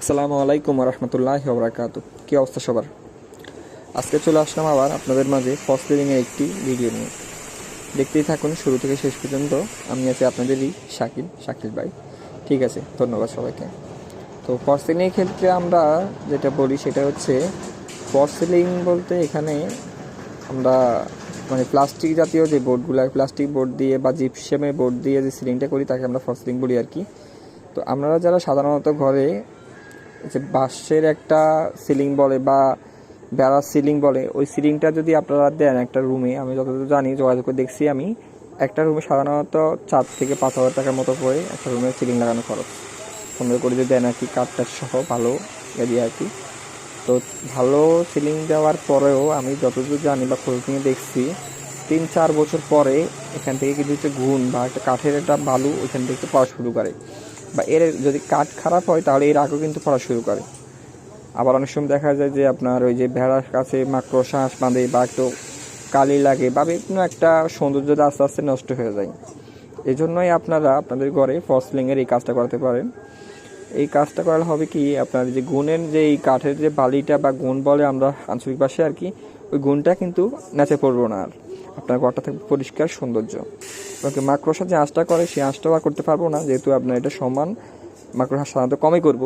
আসসালামু আলাইকুম রহমতুল্লাহি ওয়া বারাকাতুহু। কী অবস্থা সবার? আজকে চলে আসলাম আবার আপনাদের মাঝে ফলস সিলিংয়ের একটি ভিডিও নিয়ে। দেখতেই থাকুন শুরু থেকে শেষ পর্যন্ত। আমি আছি আপনাদেরই শাকিল ভাই। ঠিক আছে, ধন্যবাদ সবাইকে। তো ফলস সিলিংয়ের ক্ষেত্রে আমরা যেটা বলি সেটা হচ্ছে, ফলস সিলিং বলতে এখানে আমরা প্লাস্টিক জাতীয় যে বোর্ডগুলো, প্লাস্টিক বোর্ড দিয়ে বা জিপসামের বোর্ড দিয়ে যে সিলিংটা করি তাকে আমরা ফলস সিলিং বলি আর কি। তো আপনারা যারা সাধারণত ঘরে যে বাঁশের একটা সিলিং বলে বা বেড়ার সিলিং বলে, ওই সিলিংটা যদি আপনারা দেন একটা রুমে, আমি যতদূর জানি, যোগাযোগ করে দেখছি আমি, একটা রুমে সাধারণত 4 থেকে 5 হাজার টাকার মতো করে একটা রুমের সিলিং লাগানো খরচ। সুন্দর করে যে দেন আর কি, কাঠটার সহ ভালো এরিয়া আর কি। তো ভালো সিলিং দেওয়ার পরেও আমি যতদূর জানি বা খোঁজ নিয়ে দেখছি, 3-4 বছর পরে এখান থেকে কিছু হচ্ছে ঘুণ বা একটা কাঠের একটা বালু ওইখান থেকে পড়া শুরু করে, বা এর যদি কাঠ খারাপ হয় তাহলে এর আগেও কিন্তু পড়া শুরু করে। আবার অনেক সময় দেখা যায় যে আপনার ওই যে ভেড়ার কাছে মাকড়সা হাঁস বাঁধে বা একটু কালি লাগে বা কোনো একটা সৌন্দর্যটা আস্তে আস্তে নষ্ট হয়ে যায়। এই জন্যই আপনারা আপনাদের ঘরে ফলস সিলিংয়ের এই কাজটা করতে পারেন। এই কাজটা করা হবে কি, আপনার যে গুণের যে এই কাঠের যে বালিটা বা গুণ বলে আমরা আঞ্চলিক ভাষায় আর কি, ওই গুণটা কিন্তু নেচে পড়বো না, আর আপনার ঘরটা থাকবে পরিষ্কার সৌন্দর্য। এবং মাকড়সা যে আঁচটা করে সেই আঁচটাও আর করতে পারবো না, যেহেতু আপনার এটা সমান মাকড়সা সাধারণত কমই করব।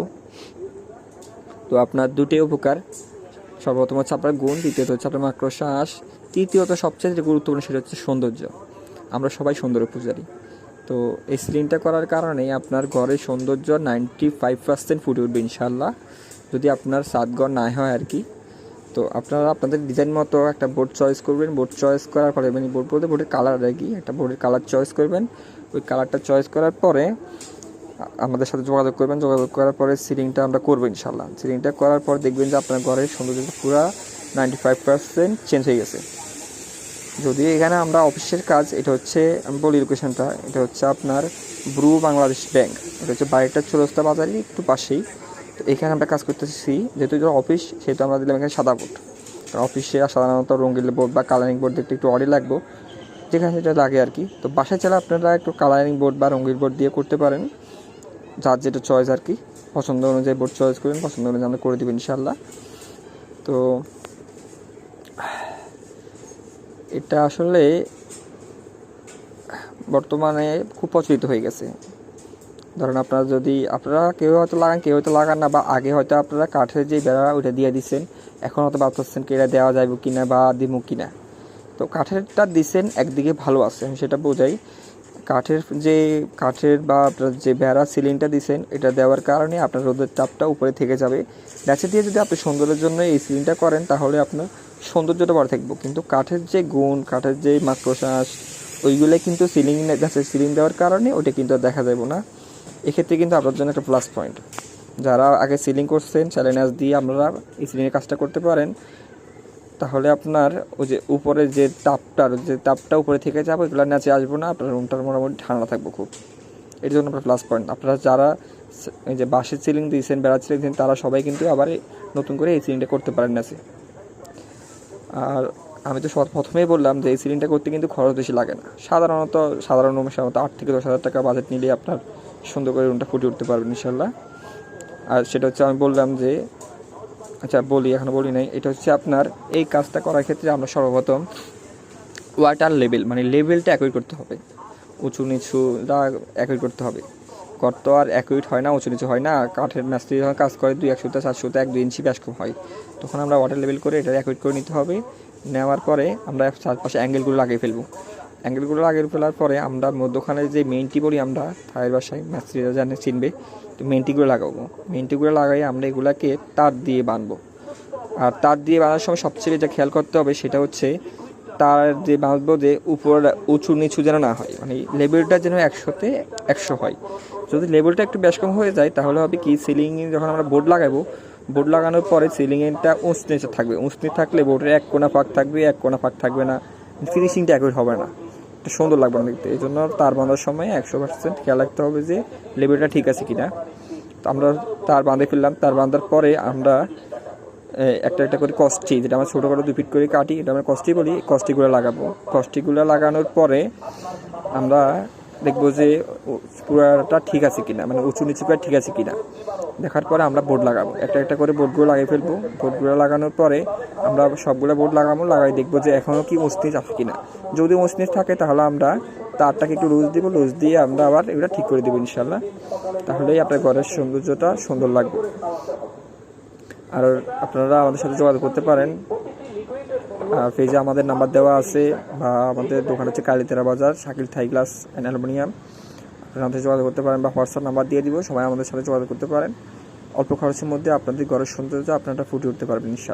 তো আপনার দুটোই উপকার, সর্বপ্রথম হচ্ছে আপনার গুণ, দ্বিতীয়ত হচ্ছে আপনার মাকড়সা আঁশ, তৃতীয়ত সবচেয়ে যে গুরুত্বপূর্ণ সেটা হচ্ছে সৌন্দর্য। আমরা সবাই সৌন্দর্য পূজারি। তো এই সিলিংটা করার কারণে আপনার ঘরের সৌন্দর্য 95% ফুটে উঠবে ইনশাল্লাহ, যদি আপনার সাদঘর না হয় আর কি। তো আপনারা আপনাদের ডিজাইন মতো একটা বোর্ড চয়েস করবেন। বোর্ড চয়েস করার পরে বোর্ড বলতে বোর্ডের কালার আর কি, একটা বোর্ডের কালার চয়েস করবেন। ওই কালারটা চয়েস করার পরে আমাদের সাথে যোগাযোগ করবেন। যোগাযোগ করার পরে সিলিংটা আমরা করবো ইনশাল্লাহ। সিলিংটা করার পর দেখবেন যে আপনার ঘরের সৌন্দর্য পুরো 95% চেঞ্জ হয়ে গেছে। যদি এখানে আমরা অফিসের কাজ, এটা হচ্ছে আমি বলি লোকেশনটা, এটা হচ্ছে আপনার ব্রু বাংলাদেশ ব্যাংক। এটা হচ্ছে বাড়িটা চৌরাস্তা বাজারের একটু পাশেই। তো এখানে আমরা কাজ করতেছি, যেহেতু অফিস সেহেতু আমরা দিলাম এখানে সাদা বোর্ড। কারণ অফিসে সাধারণত রঙিন বোর্ড বা কালারিং বোর্ড দেখতে একটু অডি লাগবে, যেখানে সেটা লাগে আর কি। তো বাসায় চাইলে আপনারা একটু কালারিং বোর্ড বা রঙিন বোর্ড দিয়ে করতে পারেন, যার যেটা চয়েস আর কি। পছন্দ অনুযায়ী বোর্ড চয়েস করবেন, পছন্দ অনুযায়ী আমরা করে দেবেন ইনশাল্লাহ। তো এটা আসলে বর্তমানে খুব প্রচলিত হয়ে গেছে। ধরেন আপনারা কেউ হয়তো লাগান, কেউ হয়তো লাগান না, বা আগে হয়তো আপনারা কাঠের যে বেড়া ওইটা দিয়ে দিচ্ছেন, এখন হয়তো ভাবতেছেন কি এটা দেওয়া যাবে কিনা বা দিমু কিনা। তো কাঠেরটা দিচ্ছেন একদিকে ভালো আছে, আমি সেটা বোঝাই। কাঠের বা আপনার যে বেড়া সিলিংটা দিচ্ছেন, এটা দেওয়ার কারণে আপনার রোদের তাপটা উপরে থেকে যাবে। গাছে দিয়ে যদি আপনি সৌন্দর্যের জন্য এই সিলিংটা করেন তাহলে আপনার সৌন্দর্যটা বাড়ে থাকবে, কিন্তু কাঠের যে গুণ, কাঠের যে মাকড়সা ওইগুলো কিন্তু গাছের সিলিং দেওয়ার কারণে ওটা কিন্তু আর দেখা যাবে না। এক্ষেত্রে কিন্তু আপনার জন্য একটা প্লাস পয়েন্ট। যারা আগে সিলিং করছেন চ্যালেঞ্জ দিয়ে আপনারা এই সিলিংয়ের কাজটা করতে পারেন, তাহলে আপনার ওই যে উপরে যে তাপটা উপরে থেকে যাবে, ওইগুলো নিচে আসবো না, আপনার রুমটার মোটামুটি ঠান্ডা থাকবে খুব। এর জন্য আপনার প্লাস পয়েন্ট। আপনারা যারা এই যে বাঁশের সিলিং দিয়েছেন, বেড়ার সিলিং দিয়েছেন, তারা সবাই কিন্তু আবার নতুন করে এই সিলিংটা করতে পারেন নিচে। আর আমি তো প্রথমেই বললাম যে এই সিলিংটা করতে কিন্তু খরচ বেশি লাগে না। সাধারণ রুমের 8 থেকে 10 হাজার টাকা বাজেট নিলে আপনার সুন্দর করে রুমটা ফুটে উঠতে পারবেন ইনশাল্লাহ। আর সেটা হচ্ছে আমি বললাম যে, আচ্ছা বলি, এখনও বলি নাই, এটা হচ্ছে আপনার এই কাজটা করার ক্ষেত্রে আমরা সর্বপ্রথম ওয়াটার লেভেলটা অ্যাকুইট করতে হবে। উঁচু নিচুটা অ্যাকুইট করতে হবে। গর্ত আর অ্যাকুইট হয় না, উঁচু নিচু হয় না। কাঠের মিস্ত্রি যখন কাজ করে 2-1 4 1-2 ইঞ্চি ব্যাস কম হয়, তখন আমরা ওয়াটার লেভেল করে এটা অ্যাকুইট করে নিতে হবে। নেওয়ার পরে আমরা চারপাশে অ্যাঙ্গেলগুলো লাগিয়ে ফেলবো। অ্যাঙ্গেলগুলো লাগিয়ে ফেলার পরে আমরা মধ্যখানে যে মেইনটি বলি আমরা থাইয়ের বাসায়, মিস্ত্রিরা জানে চিনবে, তো মেইনটিগুলো লাগাবো। মেইনটিগুলো লাগাই আমরা এগুলাকে তার দিয়ে বাঁধবো। আর তার দিয়ে বাঁধার সময় সবচেয়ে যেটা খেয়াল করতে হবে সেটা হচ্ছে তার যে বাঁধবো যে উপর উঁচু নিচু যেন না হয়, লেভেলটা যেন 100-তে 100 হয়। যদি লেভেলটা একটু বেশ কম হয়ে যায় তাহলে হবে কি, সিলিংয়ে যখন আমরা বোর্ড লাগাবো, বোর্ড লাগানোর পরে সিলিংয়েরটা উঁচ নিচে থাকবে। উঁচ নিচে থাকলে বোর্ডের এক কোণা ফাঁক থাকবে, এক কোণা ফাঁক থাকবে না, ফিনিশিংটা অ্যাকুরেট হবে না, এটা সুন্দর লাগবে না দেখতে। এই জন্য তার বাঁধার সময় 100% খেয়াল রাখতে হবে যে লেভেলটা ঠিক আছে কিনা। তো আমরা তার বাঁধে ফেললাম। তার বাঁধার পরে আমরা একটা করে কষ্টি, যেটা আমরা ছোটো করে 2 ফিট করে কাটি, এটা আমরা কষ্টি বলি, কষ্টিগুলো লাগাবো। কষ্টিগুলো লাগানোর পরে আমরা দেখবো যে পুরাটা ঠিক আছে কিনা, মানে উঁচু নিচু করে ঠিক আছে কিনা। দেখার পরে আমরা বোর্ড লাগাবো, একটা একটা করে বোর্ডগুলো লাগিয়ে ফেলবো। বোর্ডগুলো লাগানোর পরে আমরা সবগুলো বোর্ড লাগাই দেখবো যে এখনও কি মসৃণ আছে কিনা। যদি মসৃণ থাকে তাহলে আমরা তারটাকে একটু লুজ দিব, লুজ দিয়ে আমরা আবার এগুলো ঠিক করে দেবো ইনশাল্লাহ। তাহলেই আপনার ঘরের সৌন্দর্যটা সুন্দর লাগবে। আর আপনারা আমাদের সাথে যোগাযোগ করতে পারেন, পেজে আমাদের নাম্বার দেওয়া আছে, বা আমাদের দোকান হচ্ছে কালীতেরা বাজার, Shakil Thai glass and aluminium. আপনারা আমাদের যোগাযোগ করতে পারেন, বা হোয়াটসঅ্যাপ নাম্বার দিয়ে দিব, সবাই আমাদের সাথে যোগাযোগ করতে পারেন। অল্প খরচের মধ্যে আপনাদের ঘরের সৌন্দর্য আপনারা ফুটে উঠতে পারবেন ইনশাআল্লাহ।